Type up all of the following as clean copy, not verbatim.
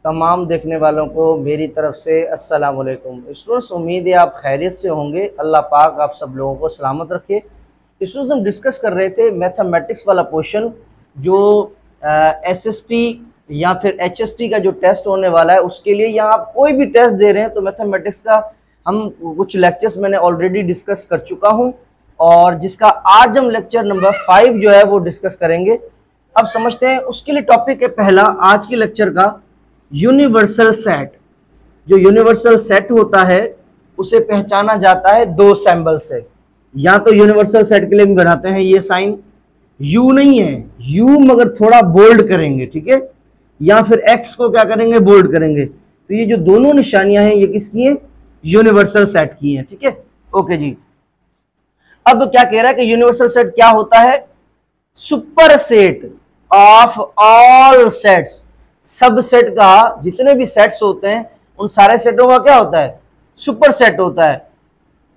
तमाम देखने वालों को मेरी तरफ से अस्सलाम वालेकुम। स्टूडेंट्स, उम्मीद है आप खैरियत से होंगे। अल्लाह पाक आप सब लोगों को सलामत रखे। स्टूडेंट्स, हम डिस्कस कर रहे थे मैथमेटिक्स वाला पोर्शन जो एसएसटी या फिर एचएसटी का जो टेस्ट होने वाला है उसके लिए, या आप कोई भी टेस्ट दे रहे हैं तो मैथमेटिक्स का हम कुछ लेक्चर्स मैंने ऑलरेडी डिस्कस कर चुका हूं, और जिसका आज हम लेक्चर नंबर 5 जो है वो डिस्कस करेंगे। अब समझते हैं उसके लिए टॉपिक है पहला आज के लेक्चर का यूनिवर्सल सेट। जो यूनिवर्सल सेट होता है उसे पहचाना जाता है दो सिंबल से। या तो यूनिवर्सल सेट के लिए हम बनाते हैं ये साइन, यू नहीं है, यू मगर थोड़ा बोल्ड करेंगे, ठीक है, या फिर एक्स को क्या करेंगे, बोल्ड करेंगे। तो ये जो दोनों निशानियां हैं ये किसकी हैं, यूनिवर्सल सेट की हैं, ठीक है। ओके जी, अब क्या कह रहा है कि यूनिवर्सल सेट क्या होता है, super set of all sets. सब सेट का जितने भी सेट्स होते हैं उन सारे सेटों का क्या होता है, सुपर सेट होता है।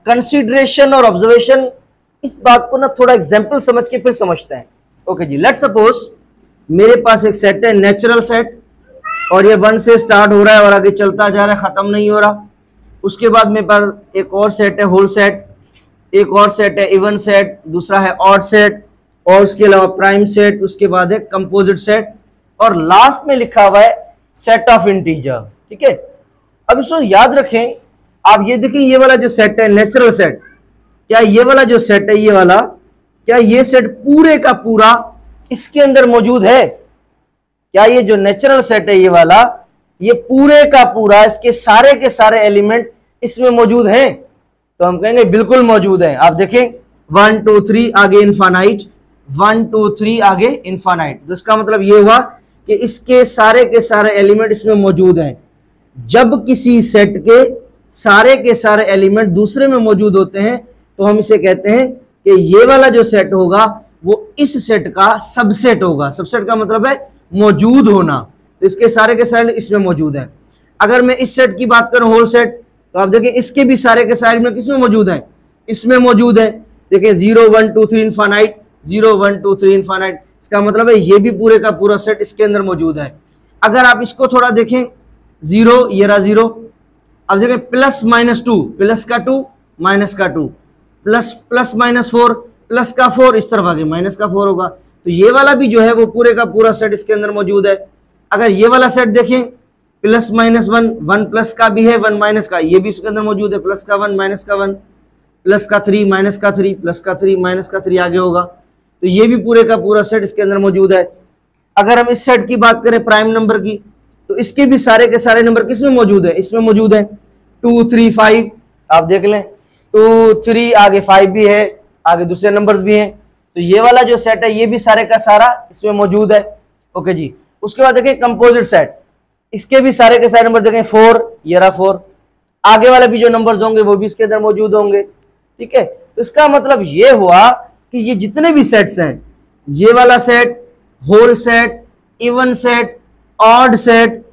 कंसीडरेशन और ऑब्जर्वेशन, इस बात को ना थोड़ा एग्जांपल समझ के फिर समझते हैं। ओके जी, लेट्स सपोज मेरे पास एक सेट है नेचुरल सेट, और ये 1 से स्टार्ट हो रहा है और आगे चलता जा रहा है, खत्म नहीं हो रहा। उसके बाद मेरे पास एक और सेट है होल सेट, एक और सेट है इवन सेट, दूसरा है ऑड सेट, और उसके अलावा प्राइम सेट, उसके बाद है कंपोजिट सेट, और लास्ट में लिखा हुआ है सेट ऑफ इंटीजर, ठीक है। अब इसको याद रखें, आप ये देखिए ये वाला जो सेट है नेचुरल सेट, क्या ये वाला जो सेट है ये वाला, क्या ये सेट पूरे का पूरा इसके अंदर मौजूद है? क्या ये जो नेचुरल सेट है ये वाला, ये पूरे का पूरा इसके सारे के सारे एलिमेंट इसमें मौजूद हैं? तो हम कहेंगे बिल्कुल मौजूद है। आप देखें 1 2 3 आगे इनफाइनाइट, 1 2 3 आगे इनफाइनाइट। तो इसका मतलब ये हुआ कि इसके सारे के सारे एलिमेंट इसमें मौजूद हैं। जब किसी सेट के सारे एलिमेंट दूसरे में मौजूद होते हैं तो हम इसे कहते हैं कि ये वाला जो सेट होगा वो इस सेट का सबसेट होगा। सबसेट का मतलब है मौजूद होना, तो इसके सारे के सारे इसमें मौजूद हैं। अगर मैं इस सेट की बात करूं होल सेट, तो आप देखें इसके भी सारे के सारे एलिमेंट किसमें मौजूद हैं, इसमें मौजूद है। देखिए 0 1 2 3 इनफाइनाइट, 0 1 2 3 इनफाइनाइट, इसका मतलब है ये भी पूरे का पूरा सेट इसके अंदर मौजूद है। अगर आप इसको थोड़ा देखें, 0 ये रहा 0, अब देखें प्लस माइनस 2, प्लस का 2 माइनस का 2, प्लस प्लस माइनस 4, प्लस का 4 इस तरफ आगे माइनस का 4 होगा। तो ये वाला भी जो है वो पूरे का पूरा सेट इसके अंदर मौजूद है। अगर ये वाला सेट देखें, प्लस माइनस 1, 1 प्लस का भी है 1 माइनस का, ये भी इसके अंदर मौजूद है, प्लस का 1 माइनस का 1, प्लस का 3 माइनस का 3, प्लस का 3 माइनस का 3 आगे होगा। तो ये भी पूरे का पूरा सेट इसके अंदर मौजूद है। अगर हम इस सेट की बात करें प्राइम नंबर की, तो इसके भी सारे के सारे नंबर किसमें मौजूद है, इसमें मौजूद है। 2 3 5 आप देख लें, 2 3 आगे 5 भी है, आगे दूसरे नंबर्स भी हैं। तो ये वाला जो सेट है ये भी सारे का सारा इसमें मौजूद है। ओके जी, उसके बाद देखें कंपोजिट सेट, इसके भी सारे के सारे नंबर देखें 4, ये रहा 4, आगे वाले भी जो नंबर्स होंगे वो भी इसके अंदर मौजूद होंगे, ठीक है। तो इसका मतलब ये हुआ कि ये जितने भी सेट्स हैं, ये वाला set, whole set, even set, odd set,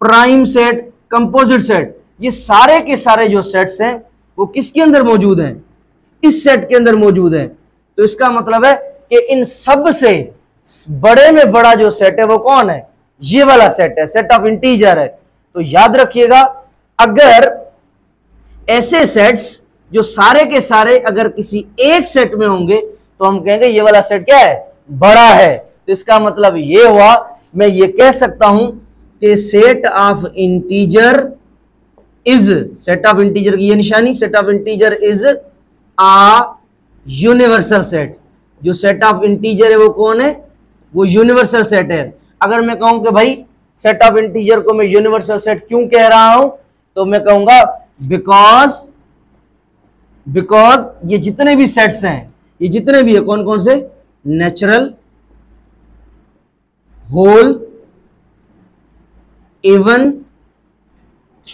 prime set, composite set, ये सारे के सारे जो सेट्स हैं वो किसके अंदर मौजूद हैं, इस सेट के अंदर मौजूद है। तो इसका मतलब है कि इन सब से बड़े में बड़ा जो सेट है वो कौन है, ये वाला सेट है, सेट ऑफ इंटीजर है। तो याद रखिएगा, अगर ऐसे सेट्स जो सारे के सारे अगर किसी एक सेट में होंगे तो हम कहेंगे ये वाला सेट क्या है, बड़ा है। तो इसका मतलब ये हुआ, मैं ये कह सकता हूं कि set of integer is, set of integer की ये निशानी, set of integer is a universal set. जो सेट ऑफ इंटीजर है वो कौन है, वो यूनिवर्सल सेट है। अगर मैं कहूं कि भाई सेट ऑफ इंटीजर को मैं यूनिवर्सल सेट क्यों कह रहा हूं, तो मैं कहूंगा बिकॉज ये जितने भी सेट्स हैं, ये जितने भी है कौन कौन से, natural, whole, even,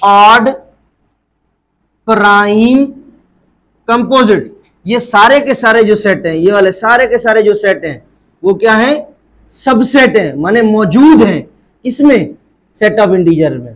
odd, prime, composite, ये सारे के सारे जो सेट हैं, ये वाले सारे के सारे जो सेट हैं वो क्या है, सबसेट है, माने मौजूद हैं इसमें, सेट ऑफ इंटीजर में।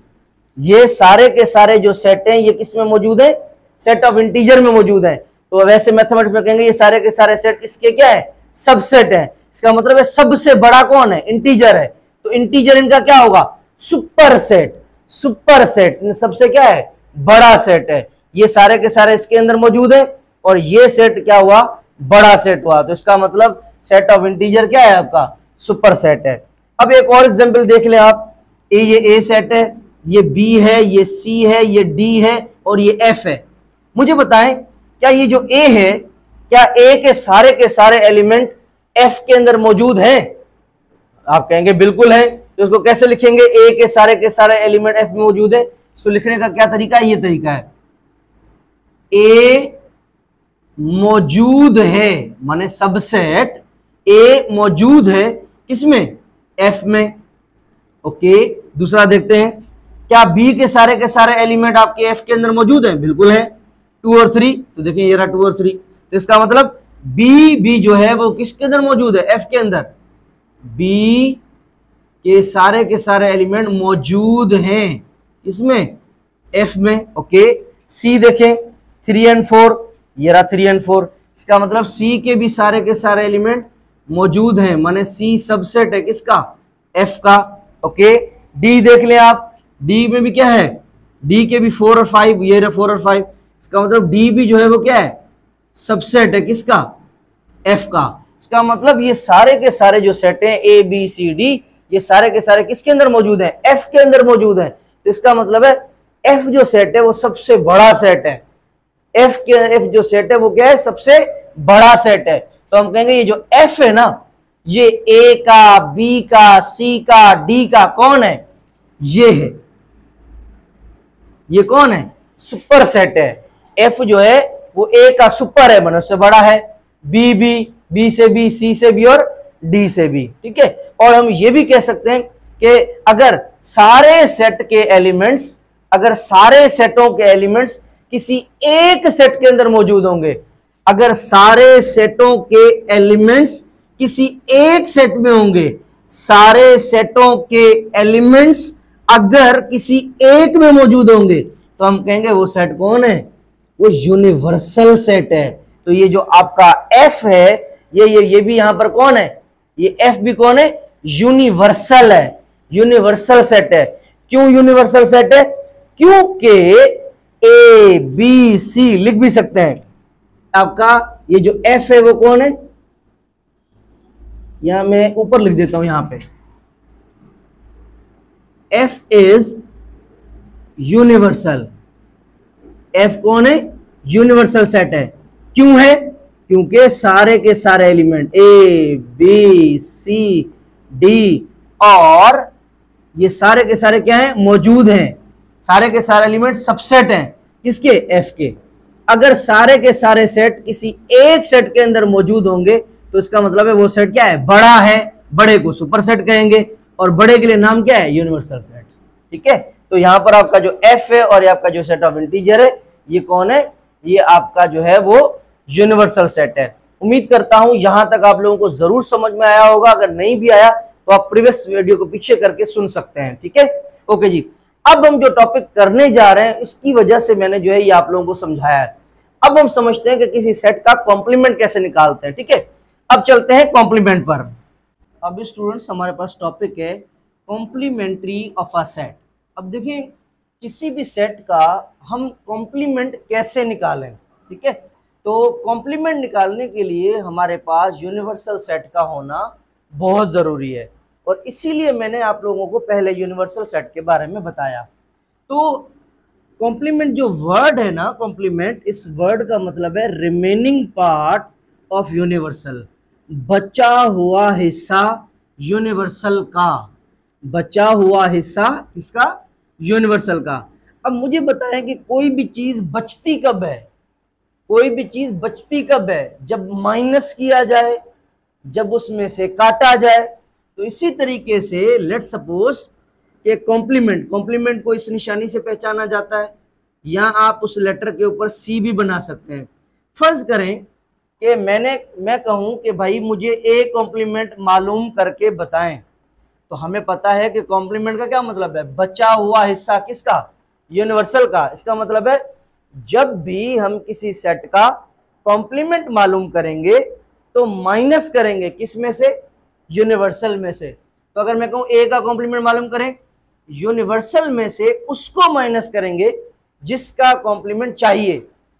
ये सारे के सारे जो सेट हैं ये किस में मौजूद है, सेट ऑफ इंटीजर में मौजूद है। तो वैसे मैथमेटिक्स में कहेंगे ये सारे के सारे सेट किसके क्या है, सबसेट है। इसका मतलब है सबसे बड़ा कौन है, इंटीजर है। तो इंटीजर इनका क्या होगा, सुपर सेट, सुपर सेट सबसे क्या है, बड़ा सेट है। ये सारे के सारे इसके अंदर मौजूद है और ये सेट क्या हुआ, बड़ा सेट हुआ। तो इसका मतलब सेट ऑफ इंटीजर क्या है आपका, सुपर सेट है। अब एक और एग्जांपल देख ले आप, ये ए सेट है, ये बी है, ये सी है, ये डी है और ये एफ है। मुझे बताएं क्या ये जो ए है, क्या ए के सारे एलिमेंट एफ के अंदर मौजूद हैं? आप कहेंगे बिल्कुल है। तो इसको कैसे लिखेंगे, ए के सारे एलिमेंट एफ में मौजूद है। इसको लिखने का क्या तरीका है, ये तरीका है, ए मौजूद है माने सबसेट ए मौजूद है किसमें, एफ में। ओके, दूसरा देखते हैं, क्या बी के सारे एलिमेंट आपके एफ के अंदर मौजूद हैं? बिल्कुल है, 2 और 3। तो देखिए ये रहा 2 और 3। तो इसका मतलब बी जो है वो किसके अंदर मौजूद है, एफ के अंदर। बी के सारे एलिमेंट मौजूद हैं इसमें, एफ में। ओके, सी देखें 3 और 4, ये रहा 3 और 4। इसका मतलब सी के भी सारे एलिमेंट मौजूद हैं, माने सी सबसेट है किसका, एफ का। ओके, डी देख लें आप, डी में भी क्या है, डी के भी 4 और 5, ये रहे 4 और 5। इसका मतलब डी भी जो है वो क्या है, सबसेट है किसका, एफ का। इसका मतलब ये सारे के सारे जो सेट हैं ए बी सी डी, ये सारे के सारे किसके अंदर मौजूद हैं, एफ के अंदर मौजूद हैं। तो इसका मतलब है एफ जो सेट है वो सबसे बड़ा सेट है। एफ जो सेट है वो क्या है, सबसे बड़ा सेट है। तो हम कहेंगे ये जो एफ है ना, ये ए का, बी का, सी का, डी का कौन है, ये है, ये कौन है, सुपर सेट है। एफ जो है वो ए का सुपर है, मन उससे बड़ा है, बी से बी, सी से बी और डी से बी। ठीक है, और हम ये भी कह सकते हैं कि अगर सारे सेट के एलिमेंट्स, अगर सारे सेटों के एलिमेंट्स किसी एक सेट के अंदर मौजूद होंगे, अगर सारे सेटों के एलिमेंट्स किसी एक सेट में होंगे, सारे सेटों के एलिमेंट्स अगर किसी एक में मौजूद होंगे, तो हम कहेंगे वो सेट कौन है, वो यूनिवर्सल सेट है। तो ये जो आपका एफ है, ये भी यहां पर कौन है, ये एफ भी कौन है, यूनिवर्सल है, यूनिवर्सल सेट है। क्यों यूनिवर्सल सेट है, क्योंकि ए बी सी लिख भी सकते हैं। आपका ये जो एफ है वो कौन है, यहां मैं ऊपर लिख देता हूं, यहां पे एफ इज यूनिवर्सल। एफ कौन है, यूनिवर्सल सेट है। क्यों है, क्योंकि सारे के सारे element A B C D और ये सारे के सारे क्या है, मौजूद हैं। सारे के सारे एलिमेंट सबसेट हैं किसके, एफ के। अगर सारे के सारे सेट किसी एक सेट के अंदर मौजूद होंगे, तो इसका मतलब है वो सेट क्या है, बड़ा है, बड़े को सुपर सेट कहेंगे और बड़े के लिए नाम क्या है, यूनिवर्सल सेट। ठीक है, तो यहां पर आपका जो एफ है और आपका जो सेट ऑफ इंटीजर है, ये कौन है, ये आपका जो है वो यूनिवर्सल सेट है। उम्मीद करता हूं यहां तक आप लोगों को जरूर समझ में आया होगा। अगर नहीं भी आया तो आप प्रीवियस वीडियो को पीछे करके सुन सकते हैं। ठीक है, ओके जी। अब हम जो टॉपिक करने जा रहे हैं, इसकी वजह से मैंने जो है ये आप लोगों को समझाया है। अब हम समझते हैं कि किसी सेट का कॉम्प्लीमेंट कैसे निकालते हैं। ठीक है, अब चलते हैं कॉम्प्लीमेंट पर। अब स्टूडेंट्स हमारे पास टॉपिक है कॉम्प्लीमेंट्री ऑफ अ सेट। अब देखिए किसी भी सेट का हम कॉम्प्लीमेंट कैसे निकालें। ठीक है, तो कॉम्प्लीमेंट निकालने के लिए हमारे पास यूनिवर्सल सेट का होना बहुत ज़रूरी है, और इसीलिए मैंने आप लोगों को पहले यूनिवर्सल सेट के बारे में बताया। तो कॉम्प्लीमेंट जो वर्ड है ना, कॉम्प्लीमेंट, इस वर्ड का मतलब है रिमेनिंग पार्ट ऑफ यूनिवर्सल, बचा हुआ हिस्सा यूनिवर्सल का, बचा हुआ हिस्सा किसका, यूनिवर्सल का। अब मुझे बताएं कि कोई भी चीज बचती कब है, कोई भी चीज बचती कब है, जब माइनस किया जाए, जब उसमें से काटा जाए। तो इसी तरीके से लेट सपोज कि कॉम्प्लीमेंट को इस निशानी से पहचाना जाता है, या आप उस लेटर के ऊपर सी भी बना सकते हैं। फर्ज करें कि मैं कहूं कि भाई मुझे ए कॉम्प्लीमेंट मालूम करके बताएं, तो हमें पता है कि कॉम्प्लीमेंट का क्या मतलब है, बचा हुआ हिस्सा किसका, यूनिवर्सल का। इसका मतलब है जब भी हम किसी सेट का कॉम्प्लीमेंट मालूम करेंगे तो माइनस करेंगे किस में से, यूनिवर्सल में से। तो अगर मैं कहूं ए का कॉम्प्लीमेंट मालूम करें, यूनिवर्सल में से उसको माइनस करेंगे जिसका कॉम्प्लीमेंट चाहिए।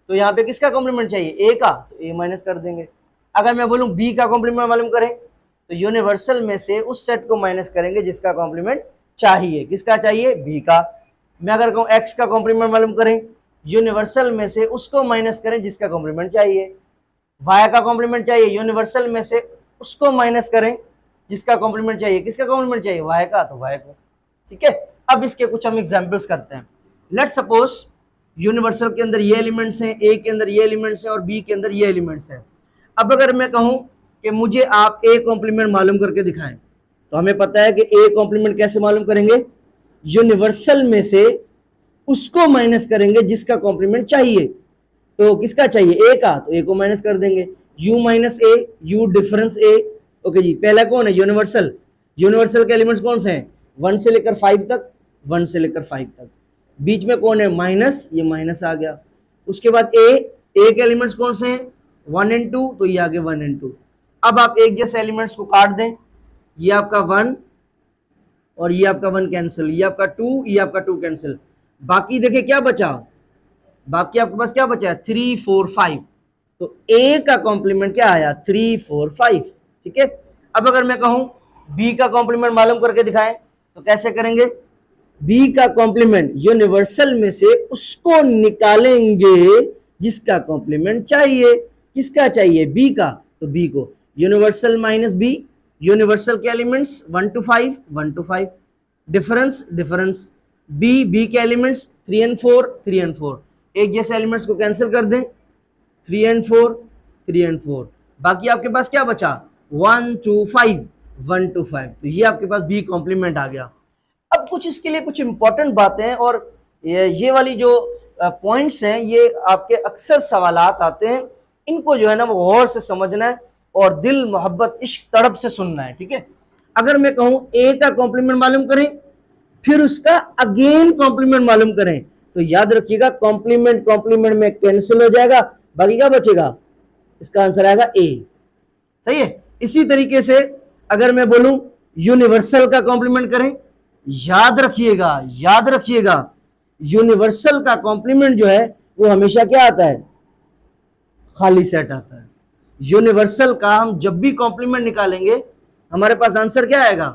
तो यहाँ पे किसका कॉम्प्लीमेंट चाहिए? ए का, तो ए माइनस कर देंगे। अगर मैं बोलूं बी का कॉम्प्लीमेंट मालूम करें, तो यूनिवर्सल में से उस सेट को माइनस करेंगे जिसका कॉम्प्लीमेंट चाहिए। किसका चाहिए? बी का। मैं अगर कहूं एक्स का कॉम्प्लीमेंट मालूम करें, यूनिवर्सल में से उसको माइनस करें जिसका कॉम्प्लीमेंट चाहिए। वाई का कॉम्प्लीमेंट चाहिए, यूनिवर्सल में से उसको माइनस करें जिसका कॉम्प्लीमेंट चाहिए। किसका कॉम्प्लीमेंट चाहिए? वाई का, तो वाई को। ठीक है, अब इसके कुछ हम एग्जांपल्स करते हैं। लेट सपोज यूनिवर्सल के अंदर ये एलिमेंट्स हैं, ए के अंदर ये एलिमेंट्स हैं और बी के अंदर ये एलिमेंट्स हैं। अब अगर मैं कहूं कि मुझे आप ए कॉम्प्लीमेंट मालूम करके दिखाएं, तो हमें पता है कि ए कॉम्प्लीमेंट कैसे मालूम करेंगे? यूनिवर्सल में से उसको माइनस करेंगे जिसका कॉम्प्लीमेंट चाहिए। तो किसका चाहिए? ए का, तो ए को माइनस कर देंगे। U minus A, U difference A. Okay जी, पहला कौन है? यूनिवर्सल। यूनिवर्सल के एलिमेंट्स कौन से हैं? 1 से लेकर 5 तक, 1 से लेकर 5 तक। बीच में कौन है? माइनस, ये माइनस आ गया। उसके बाद ए के एलिमेंट्स कौन से हैं? 1 and 2, तो ये आगे 1 and 2। अब आप एक जैसे एलिमेंट्स को काट दें, ये आपका 1 और ये आपका 1 कैंसिल, ये आपका 2, ये आपका 2 कैंसिल। बाकी देखिए क्या बचा? बाकी आपके पास क्या बचा है? 3 4 5। तो ए का कॉम्प्लीमेंट क्या आया? 3 4 5। ठीक है, अब अगर मैं कहूं बी का कॉम्प्लीमेंट मालूम करके दिखाएं, तो कैसे करेंगे? बी का कॉम्प्लीमेंट यूनिवर्सल में से उसको निकालेंगे जिसका कॉम्प्लीमेंट चाहिए। किसका चाहिए? बी का, तो बी को। यूनिवर्सल माइनस बी, यूनिवर्सल के elements 1 to 5, 1 to 5। Difference, difference B के एलिमेंट्स 3 and 4, 3 and 4। एक जैसे एलिमेंट्स को कैंसिल कर दें, 3 and 4, 3 and 4। बाकी आपके पास क्या बचा? 1 to 5, 1 to 5। तो ये आपके पास बी कॉम्प्लीमेंट आ गया। अब कुछ इसके लिए कुछ इंपॉर्टेंट बातें हैं, और ये वाली जो पॉइंट्स हैं ये आपके अक्सर सवालात आते हैं, इनको जो है ना वो गौर से समझना है और दिल मोहब्बत इश्क तड़प से सुनना है। ठीक है, अगर मैं कहूं ए का कॉम्प्लीमेंट मालूम करें फिर उसका अगेन कॉम्प्लीमेंट मालूम करें, तो याद रखिएगा कॉम्प्लीमेंट कॉम्प्लीमेंट में कैंसिल हो जाएगा, बाकी क्या बचेगा? इसका आंसर आएगा ए। सही है। इसी तरीके से अगर मैं बोलूं यूनिवर्सल का कॉम्प्लीमेंट करें, याद रखिएगा, याद रखिएगा यूनिवर्सल का कॉम्प्लीमेंट जो है वो हमेशा क्या आता है? खाली सेट आता है। यूनिवर्सल का हम जब भी कॉम्प्लीमेंट निकालेंगे हमारे पास आंसर क्या आएगा?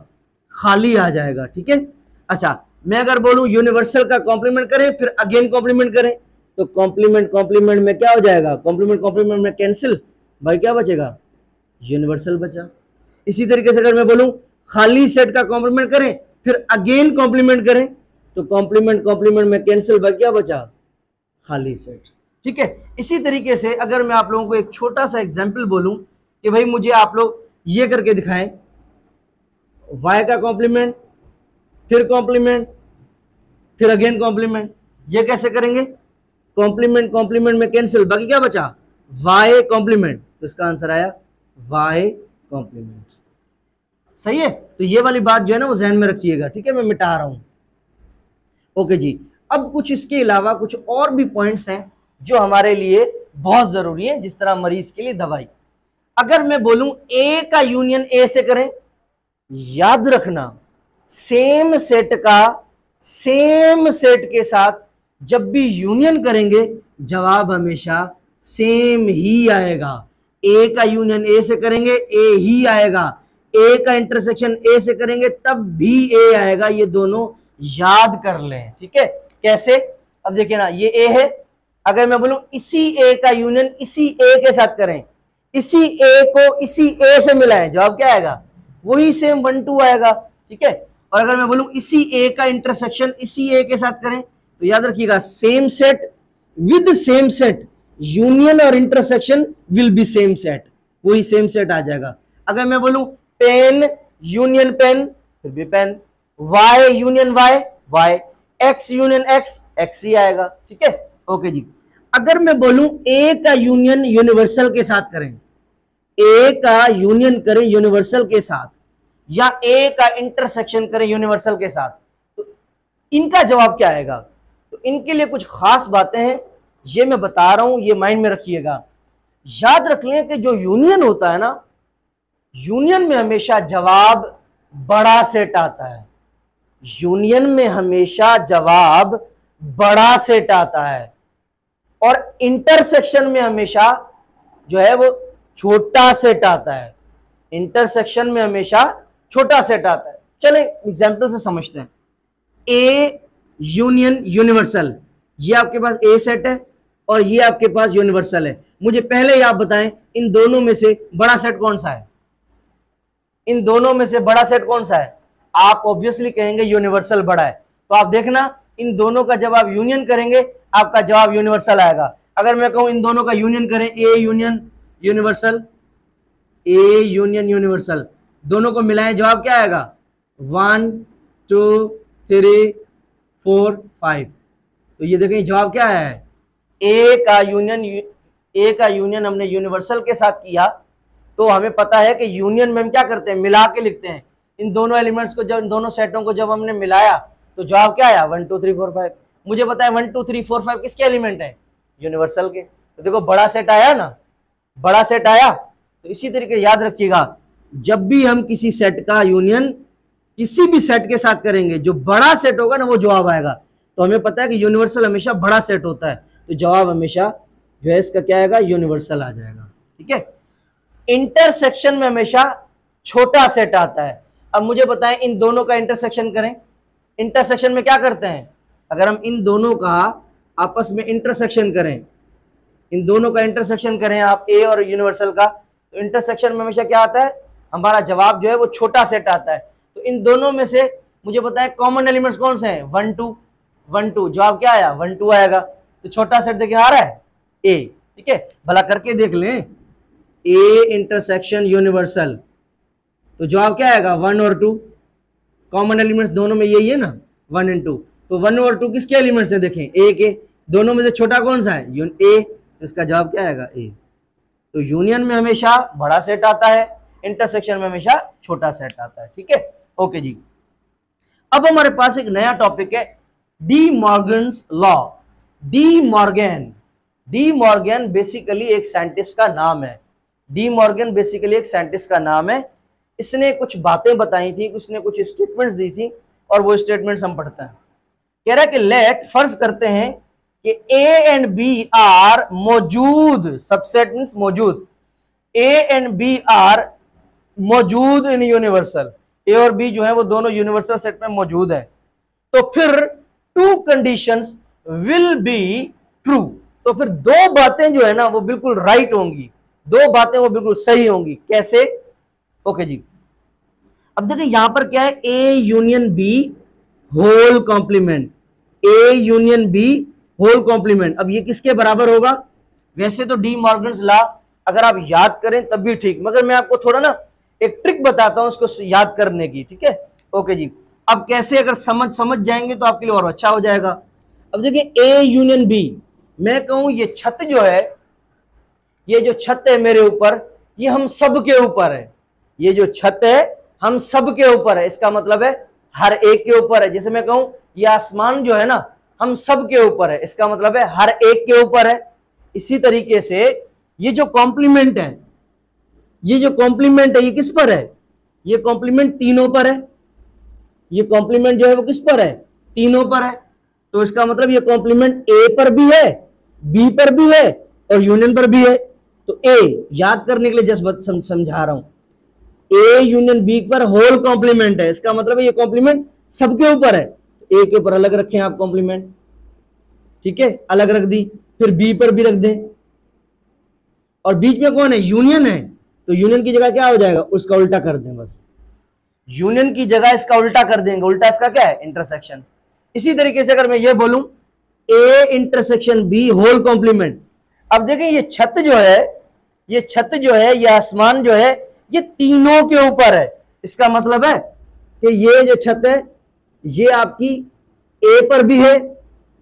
खाली आ जाएगा। ठीक है, अच्छा मैं अगर बोलूं यूनिवर्सल का कॉम्प्लीमेंट करें फिर अगेन कॉम्प्लीमेंट करें, तो कॉम्प्लीमेंट कॉम्प्लीमेंट में क्या हो जाएगा? कॉम्प्लीमेंट कॉम्प्लीमेंट में कैंसिल, भाई क्या बचेगा? यूनिवर्सल बचा। इसी तरीके से अगर मैं बोलूं खाली सेट का कॉम्प्लीमेंट करें फिर अगेन कॉम्प्लीमेंट करें, तो कॉम्प्लीमेंट कॉम्प्लीमेंट में कैंसिल, भाई क्या बचा? खाली सेट। ठीक है, इसी तरीके से अगर मैं आप लोगों को एक छोटा सा एग्जाम्पल बोलूं कि भाई मुझे आप लोग ये करके दिखाएं, वाई का कॉम्प्लीमेंट फिर कॉम्प्लीमेंट फिर अगेन कॉम्प्लीमेंट, ये कैसे करेंगे? कॉम्प्लीमेंट कॉम्प्लीमेंट में कैंसिल, बाकी क्या बचा? वाई कॉम्प्लीमेंट, तो इसका आंसर आया वाई कॉम्प्लीमेंट। सही है, तो ये वाली बात जो है ना वो ध्यान में रखिएगा। ठीक है, मैं मिटा रहा हूं। ओके जी, अब कुछ इसके अलावा कुछ और भी पॉइंट्स हैं जो हमारे लिए बहुत जरूरी है, जिस तरह मरीज के लिए दवाई। अगर मैं बोलूं ए का यूनियन ए से करें, याद रखना सेम सेट का सेम सेट के साथ जब भी यूनियन करेंगे जवाब हमेशा सेम ही आएगा। ए का यूनियन ए से करेंगे ए ही आएगा, ए का इंटरसेक्शन ए से करेंगे तब भी ए आएगा। ये दोनों याद कर लें। ठीक है, कैसे? अब देखिए ना, ये ए है, अगर मैं बोलूं इसी ए का यूनियन इसी ए के साथ करें, इसी ए को इसी ए से मिलाएं, जवाब क्या आएगा? वही सेम 1 2 आएगा। ठीक है, और अगर मैं बोलूं इसी ए का इंटरसेक्शन इसी ए के साथ करें, तो याद रखिएगा same set with same set, union और intersection will be same set, वही सेम सेट आ जाएगा। अगर मैं बोलूं पेन यूनियन पेन, फिर भी pen, Y union Y Y, X union X X ही आएगा। ठीक है, ओके जी। अगर मैं बोलूं ए का यूनियन यूनिवर्सल के साथ करें, ए का यूनियन करें यूनिवर्सल के साथ, या ए का इंटरसेक्शन करें यूनिवर्सल के साथ, तो इनका जवाब क्या आएगा? तो इनके लिए कुछ खास बातें हैं, ये मैं बता रहा हूं, ये माइंड में रखिएगा। याद रख लें कि जो यूनियन होता है ना, यूनियन में हमेशा जवाब बड़ा सेट आता है, यूनियन में हमेशा जवाब बड़ा सेट आता है और इंटरसेक्शन में हमेशा जो है वो छोटा सेट आता है। इंटरसेक्शन में हमेशा छोटा सेट आता है। चले एग्जांपल से समझते हैं। ए यूनियन यूनिवर्सल, ये आपके पास ए सेट है और ये आपके पास यूनिवर्सल है। मुझे पहले ही आप बताएं इन दोनों में से बड़ा सेट कौन सा है? इन दोनों में से बड़ा सेट कौन सा है? आप ऑब्वियसली कहेंगे यूनिवर्सल बड़ा है। तो आप देखना इन दोनों का जब आप यूनियन करेंगे आपका जवाब यूनिवर्सल आएगा। अगर मैं कहूं इन दोनों का यूनियन करें, A union universal, A union universal, दोनों को मिलाएं, जवाब क्या आएगा? 1 2 3 4 5। तो ये देखें जवाब क्या है? ए का यूनियन हमने यूनिवर्सल के साथ किया तो हमें पता है कि यूनियन में हम क्या करते हैं? मिला के लिखते हैं। इन दोनों एलिमेंट्स को, जब इन दोनों सेटों को जब हमने मिलाया तो जवाब क्या आया? 1 2 3 4 5। मुझे पता है 1 2 3 4 5 किसके एलिमेंट है? यूनिवर्सल के। तो देखो बड़ा सेट आया ना, बड़ा सेट आया। तो इसी तरीके याद रखिएगा, जब भी हम किसी सेट का यूनियन किसी भी सेट के साथ करेंगे, जो बड़ा सेट होगा ना वो जवाब आएगा। तो हमें पता है कि यूनिवर्सल हमेशा बड़ा सेट होता है, तो जवाब हमेशा जो है इसका क्या आएगा? यूनिवर्सल आ जाएगा। ठीक है। इंटरसेक्शन में हमेशा छोटा सेट आता है। अब मुझे बताएं इन दोनों का इंटरसेक्शन करें। इंटरसेक्शन में क्या करते हैं? अगर हम इन दोनों का आपस में इंटरसेक्शन करें, इन दोनों का इंटरसेक्शन करें आप ए और यूनिवर्सल का, तो इंटरसेक्शन में हमेशा क्या आता है? हमारा जवाब जो है वो छोटा सेट आता है। तो इन दोनों में से मुझे बताएं कॉमन एलिमेंट्स कौन से हैं? 1 2 1 2। जवाब क्या आया? 1 2 आएगा। तो छोटा सेट देखिए आ रहा है ए। ठीक है, भला करके देख लें, ए इंटरसेक्शन यूनिवर्सल, तो जवाब क्या आएगा? 1 और 2। कॉमन एलिमेंट्स दोनों में यही है ना, 1 और 2। तो 1 और 2 किसके एलिमेंट्स हैं? देखें ए के। दोनों में से छोटा कौन सा है? ए। इसका जवाब क्या आएगा? ए। तो यूनियन में हमेशा बड़ा सेट आता है, इंटरसेक्शन में हमेशा छोटा सेट आता है। ठीक है, ओके जी। अब हमारे पास एक नया टॉपिक है, D Morgan's law. De Morgan basically एक साइंटिस्ट का नाम है। डी मॉर्गन बेसिकली एक साइंटिस्ट का नाम है। इसने कुछ बातें बताई थी, उसने कुछ स्टेटमेंट्स दी थी और वो स्टेटमेंट्स हम पढ़ते हैं। कह रहा है कि लेट, फर्ज करते हैं कि ए एंड बी आर मौजूद, सबसेट मींस मौजूद, ए एंड बी आर मौजूद इन यूनिवर्सल। ए और बी जो है वो दोनों यूनिवर्सल सेट में मौजूद है। तो फिर to conditions will be true. तो फिर दो बातें जो है ना वो बिल्कुल राइट होंगी, दो बातें वो बिल्कुल सही होंगी। कैसे? ओके जी। अब देखिए यहां पर क्या है? A union B whole complement, A union B whole complement. अब ये किसके बराबर होगा? वैसे तो डी मॉर्गन्स लॉ अगर आप याद करें तब भी ठीक, मगर मैं आपको थोड़ा ना एक ट्रिक बताता हूं उसको याद करने की। ठीक है, ओके जी। अब कैसे अगर समझ जाएंगे तो आपके लिए और अच्छा हो जाएगा। अब देखिए ए यूनियन बी, मैं कहूं ये छत जो है, ये जो छत है मेरे ऊपर, ये हम सब के ऊपर है। ये जो छत है हम सब के ऊपर है, इसका मतलब है हर एक के ऊपर है। जैसे मैं कहूं ये आसमान जो है ना हम सब के ऊपर है, इसका मतलब है हर एक के ऊपर है। इसी तरीके से ये जो कॉम्प्लीमेंट है, ये जो कॉम्प्लीमेंट है ये किस पर है? ये कॉम्प्लीमेंट तीनों पर है। ये कॉम्प्लीमेंट जो है वो किस पर है? तीनों पर है। तो इसका मतलब ये कॉम्प्लीमेंट ए पर भी है, बी पर भी है और यूनियन पर भी है। तो ए याद करने के लिए जस्ट समझा रहा हूं, ए यूनियन बी पर होल कॉम्प्लीमेंट है, इसका मतलब है ये कॉम्प्लीमेंट सबके ऊपर है। ए के ऊपर अलग रखें आप कॉम्प्लीमेंट, ठीक है, अलग रख दी। फिर बी पर भी रख दें और बीच में कौन है? यूनियन है। तो यूनियन की जगह क्या हो जाएगा? उसका उल्टा कर दें, बस यूनियन की जगह इसका उल्टा कर देंगे। उल्टा इसका क्या है? इंटरसेक्शन। इसी तरीके से अगर मैं ये बोलूं A intersection B whole complement, अब देखें ये छत जो है, ये छत जो है, ये आसमान जो है, ये तीनों के ऊपर है। इसका मतलब है कि ये जो छत है ये आपकी ए पर भी है,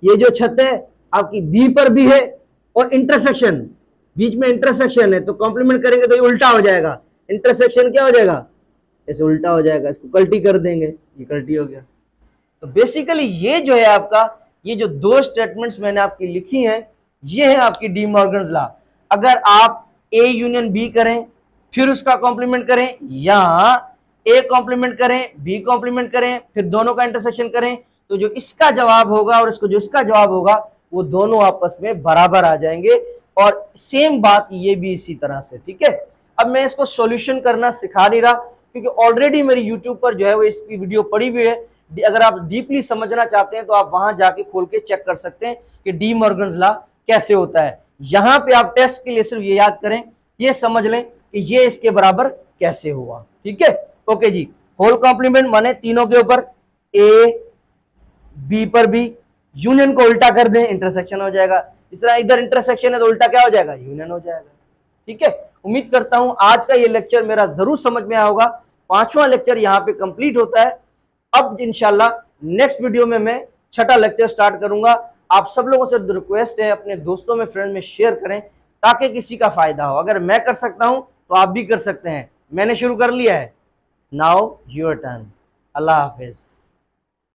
ये जो छत है आपकी बी पर भी है और इंटरसेक्शन, बीच में इंटरसेक्शन है। तो कॉम्प्लीमेंट करेंगे तो ये उल्टा हो जाएगा। इंटरसेक्शन क्या हो जाएगा? ऐसे उल्टा हो जाएगा। इसको कल्टी कर देंगे, ये कल्टी हो गया। तो बेसिकली ये जो है आपका, ये जो दो स्टेटमेंट्स मैंने आपकी लिखी हैं, ये है आपकी डी मॉर्गन्स लॉ। अगर आप ए यूनियन बी करें फिर उसका कॉम्प्लीमेंट करें, या ए कॉम्प्लीमेंट करें, बी कॉम्प्लीमेंट करें, फिर दोनों का इंटरसेक्शन करें, तो जो इसका जवाब होगा और इसको जो इसका जवाब होगा वो दोनों आपस में बराबर आ जाएंगे। और सेम बात ये भी इसी तरह से, ठीक है। अब मैं इसको सॉल्यूशन करना सिखा नहीं रहा, क्योंकि ऑलरेडी मेरी यूट्यूब पर जो है वो इसकी वीडियो पड़ी हुई है। अगर आप डीपली समझना चाहते हैं तो आप वहां जाके खोल के चेक कर सकते हैं कि डी मॉर्गन्स लॉ कैसे होता है। यहां पे आप टेस्ट के लिए सिर्फ ये याद करें, ये समझ लें कि ये इसके बराबर कैसे हुआ, ठीक है। ओके जी, होल कॉम्प्लीमेंट माने तीनों के ऊपर ए बी पर बी, यूनियन को उल्टा कर दें, इंटरसेक्शन हो जाएगा। इस तरह इधर इंटरसेक्शन है तो उल्टा क्या हो जाएगा, यूनियन हो जाएगा, ठीक है। उम्मीद करता हूं आज का ये लेक्चर मेरा जरूर समझ में आया होगा। 5वां लेक्चर यहां पे कंप्लीट होता है। अब इंशाल्लाह नेक्स्ट वीडियो में मैं 6ठा लेक्चर स्टार्ट करूंगा। आप सब लोगों से रिक्वेस्ट है, अपने दोस्तों में, फ्रेंड में शेयर करें ताकि किसी का फायदा हो। अगर मैं कर सकता हूं तो आप भी कर सकते हैं। मैंने शुरू कर लिया है, now your turn. Allah Hafiz.